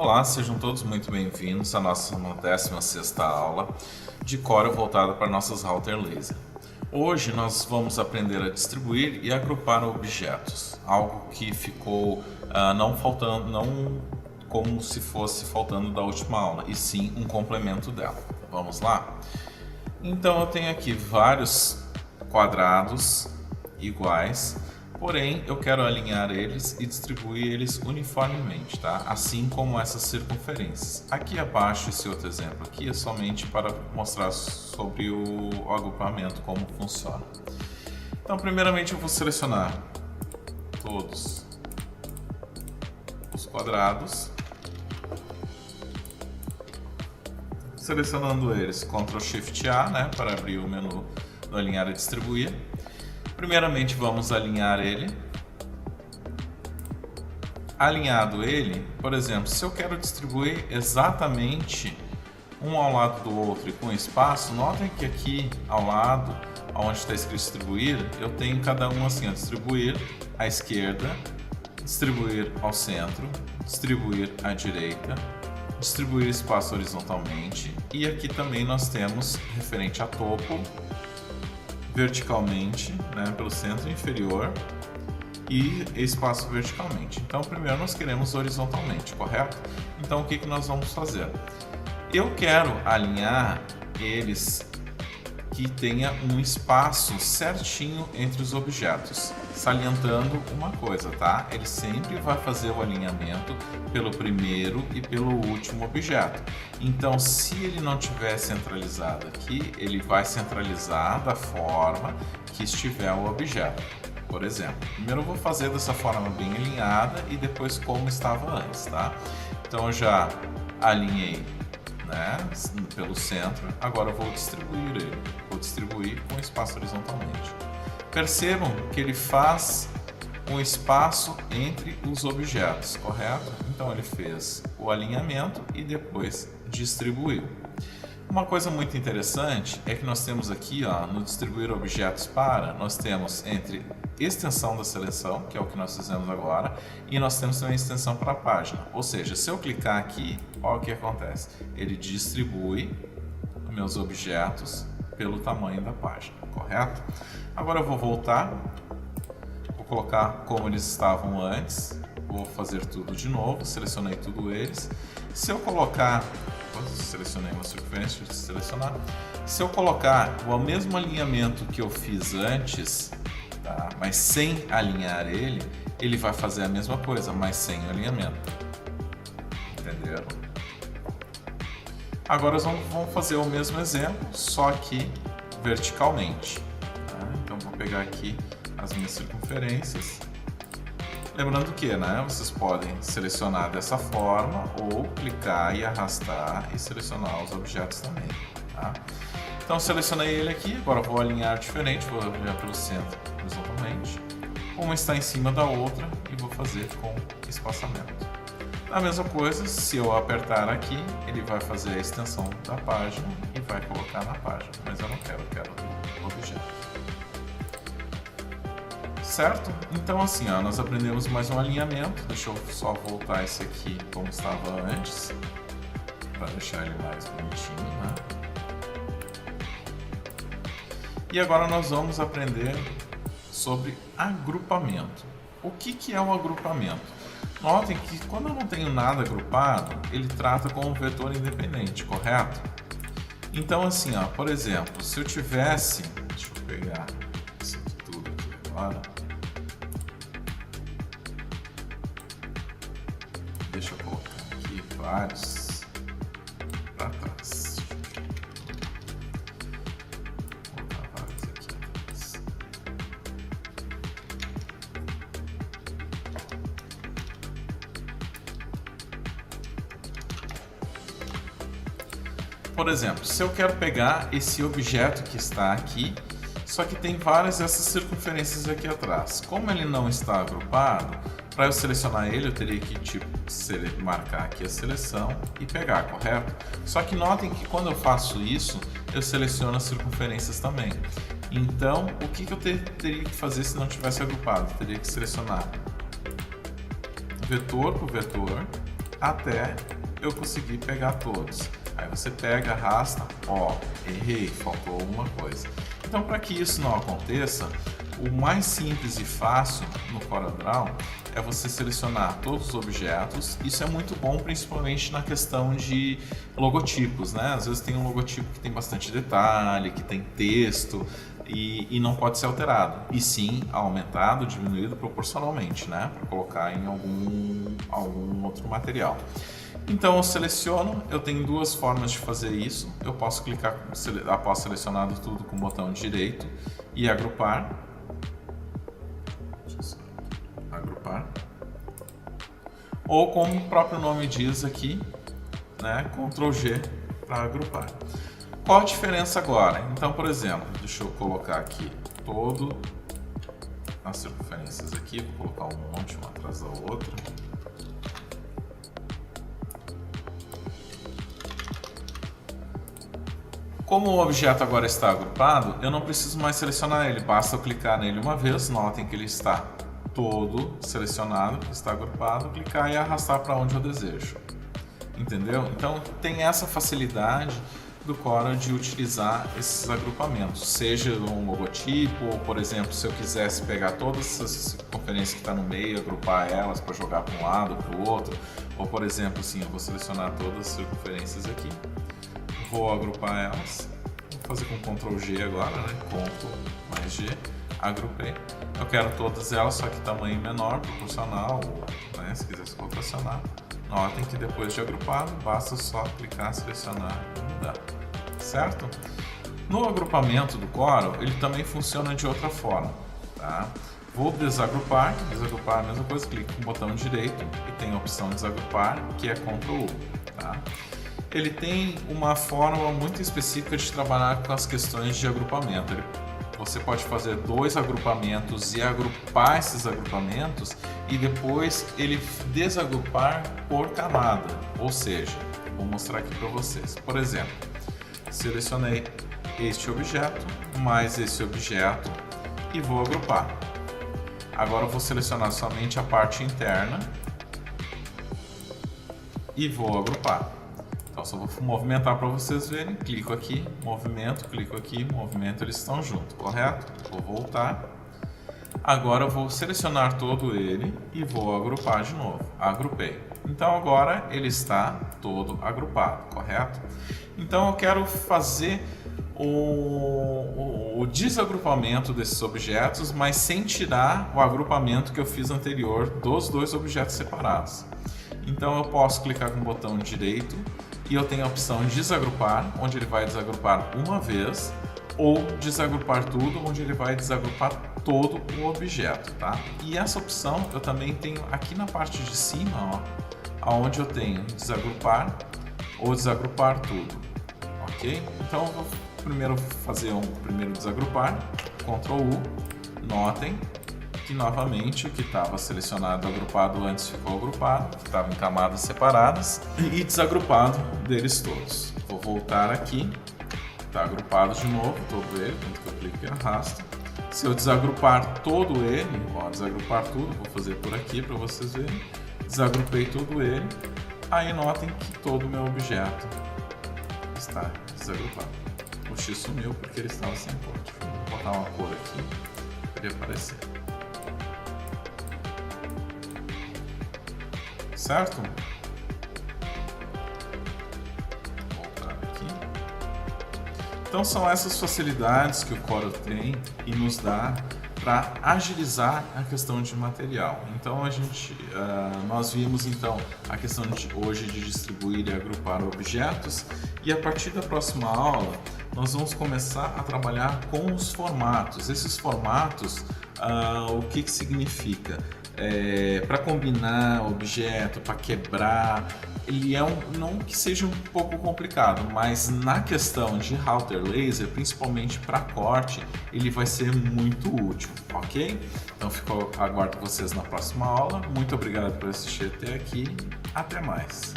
Olá, sejam todos muito bem-vindos à nossa 16ª aula de Corel voltada para nossas router laser. Hoje nós vamos aprender a distribuir e agrupar objetos, algo que ficou não como se fosse faltando da última aula, e sim um complemento dela. Vamos lá? Então eu tenho aqui vários quadrados iguais, porém eu quero alinhar eles e distribuir eles uniformemente, tá? Assim como essas circunferências. Aqui abaixo, esse outro exemplo aqui é somente para mostrar sobre o agrupamento, como funciona. Então primeiramente eu vou selecionar todos os quadrados, selecionando eles, Ctrl Shift A, né, para abrir o menu do alinhar e distribuir. Primeiramente vamos alinhar ele. Alinhado ele, por exemplo, se eu quero distribuir exatamente um ao lado do outro e com espaço, notem que aqui ao lado, onde está escrito distribuir, eu tenho cada um assim, ó, distribuir à esquerda, distribuir ao centro, distribuir à direita, distribuir espaço horizontalmente, e aqui também nós temos referente a topo, verticalmente, né, pelo centro inferior, e espaço verticalmente. Então primeiro nós queremos horizontalmente, correto? Então o que nós vamos fazer? Eu quero alinhar eles que tenha um espaço certinho entre os objetos, salientando uma coisa, tá? Ele sempre vai fazer o alinhamento pelo primeiro e pelo último objeto. Então, se ele não tiver centralizado aqui, ele vai centralizar da forma que estiver o objeto. Por exemplo, primeiro eu vou fazer dessa forma bem alinhada e depois como estava antes, tá? Então, eu já alinhei, né, pelo centro, agora eu vou distribuir ele. Vou distribuir com espaço horizontalmente. Percebam que ele faz um espaço entre os objetos, correto? Então ele fez o alinhamento e depois distribuiu. Uma coisa muito interessante é que nós temos aqui, ó, no distribuir objetos para, nós temos entre extensão da seleção, que é o que nós fizemos agora, e nós temos também a extensão para a página. Ou seja, se eu clicar aqui, olha o que acontece. Ele distribui meus objetos pelo tamanho da página, correto? Agora eu vou voltar, vou colocar como eles estavam antes, vou fazer tudo de novo, selecionei tudo eles. Se eu colocar, selecionei uma circunferência, deixa eu selecionar. Se eu colocar o mesmo alinhamento que eu fiz antes, tá, mas sem alinhar ele, ele vai fazer a mesma coisa, mas sem o alinhamento. Entenderam? Agora nós vamos fazer o mesmo exemplo, só que verticalmente. Tá? Então vou pegar aqui as minhas circunferências. Lembrando que, né, vocês podem selecionar dessa forma ou clicar e arrastar e selecionar os objetos também. Tá? Então selecionei ele aqui, agora vou alinhar diferente, vou alinhar pelo centro horizontalmente. Uma está em cima da outra e vou fazer com espaçamento. A mesma coisa, se eu apertar aqui, ele vai fazer a extensão da página e vai colocar na página, mas eu não quero, eu quero o objeto. Certo? Então assim, ó, nós aprendemos mais um alinhamento. Deixa eu só voltar esse aqui como estava antes, para deixar ele mais bonitinho, né? E agora nós vamos aprender sobre agrupamento. O que é um agrupamento? Notem que quando eu não tenho nada agrupado, ele trata como um vetor independente, correto? Então assim, ó, por exemplo, se eu tivesse, deixa eu pegar isso aqui tudo aqui agora, deixa eu colocar aqui vários para trás, vou colocar vários aqui atrás. Por exemplo, se eu quero pegar esse objeto que está aqui, só que tem várias dessas circunferências aqui atrás. Como ele não está agrupado, para eu selecionar ele, eu teria que marcar aqui a seleção e pegar, correto? Só que notem que quando eu faço isso, eu seleciono as circunferências também. Então, o que eu teria que fazer se não tivesse agrupado? Eu teria que selecionar vetor por vetor, até eu conseguir pegar todos. Aí você pega, arrasta, ó, errei, faltou alguma coisa. Então, para que isso não aconteça, o mais simples e fácil no CorelDRAW é você selecionar todos os objetos. Isso é muito bom, principalmente na questão de logotipos, né? Às vezes tem um logotipo que tem bastante detalhe, que tem texto e não pode ser alterado. E sim aumentado, diminuído proporcionalmente, né? Para colocar em algum outro material. Então eu seleciono, eu tenho duas formas de fazer isso. Eu posso clicar após selecionado tudo com o botão direito e agrupar. Agrupar. Ou como o próprio nome diz aqui, né, Ctrl G para agrupar. Qual a diferença agora? Então, por exemplo, deixa eu colocar aqui todo as circunferências aqui, vou colocar um monte uma atrás da outra. Como o objeto agora está agrupado, eu não preciso mais selecionar ele, basta eu clicar nele uma vez, notem que ele está todo selecionado, está agrupado, clicar e arrastar para onde eu desejo. Entendeu? Então tem essa facilidade do Corel de utilizar esses agrupamentos, seja um logotipo, ou por exemplo, se eu quisesse pegar todas essas circunferências que está no meio, agrupar elas para jogar para um lado, para o outro, ou por exemplo, assim, eu vou selecionar todas as circunferências aqui. Vou agrupar elas, vou fazer com Ctrl G agora, né? Ctrl mais G, agrupei. Eu quero todas elas, só que tamanho menor, proporcional, né? Se quiser se rotacionar. Notem que depois de agrupado, basta só clicar, selecionar e mudar, certo? No agrupamento do Corel, ele também funciona de outra forma, tá? Vou desagrupar a mesma coisa, clico com o botão direito e tem a opção desagrupar, que é Ctrl U, tá? Ele tem uma forma muito específica de trabalhar com as questões de agrupamento. Você pode fazer dois agrupamentos e agrupar esses agrupamentos e depois ele desagrupar por camada. Ou seja, vou mostrar aqui para vocês. Por exemplo, selecionei este objeto mais esse objeto e vou agrupar. Agora eu vou selecionar somente a parte interna e vou agrupar. Então, só vou movimentar para vocês verem. Clico aqui, movimento, eles estão juntos, correto? Vou voltar. Agora eu vou selecionar todo ele e vou agrupar de novo. Agrupei. Então agora ele está todo agrupado, correto? Então eu quero fazer o desagrupamento desses objetos, mas sem tirar o agrupamento que eu fiz anterior dos dois objetos separados. Então eu posso clicar com o botão direito e eu tenho a opção de desagrupar, onde ele vai desagrupar uma vez, ou desagrupar tudo, onde ele vai desagrupar todo o objeto, tá? E essa opção eu também tenho aqui na parte de cima, ó, onde eu tenho desagrupar ou desagrupar tudo, ok? Então eu vou primeiro fazer primeiro desagrupar, Ctrl U, notem que novamente o que estava selecionado agrupado antes ficou agrupado, que estava em camadas separadas e desagrupado deles todos. Vou voltar aqui, está agrupado de novo todo ele, tanto que eu clico e arrasto. Se eu desagrupar todo ele, ó, desagrupar tudo, vou fazer por aqui para vocês verem, desagrupei todo ele, aí notem que todo o meu objeto está desagrupado. O X sumiu porque ele estava sem cor. Vou botar uma cor aqui para ele aparecer. Certo? Vou voltar aqui. Então são essas facilidades que o Corel tem e nos dá para agilizar a questão de material. Então nós vimos então a questão hoje de distribuir e agrupar objetos, e a partir da próxima aula nós vamos começar a trabalhar com os formatos. Esses formatos, o que significa? Para combinar objeto, para quebrar, ele não que seja um pouco complicado, mas na questão de router laser, principalmente para corte, ele vai ser muito útil, ok? Então aguardo vocês na próxima aula. Muito obrigado por assistir até aqui. Até mais.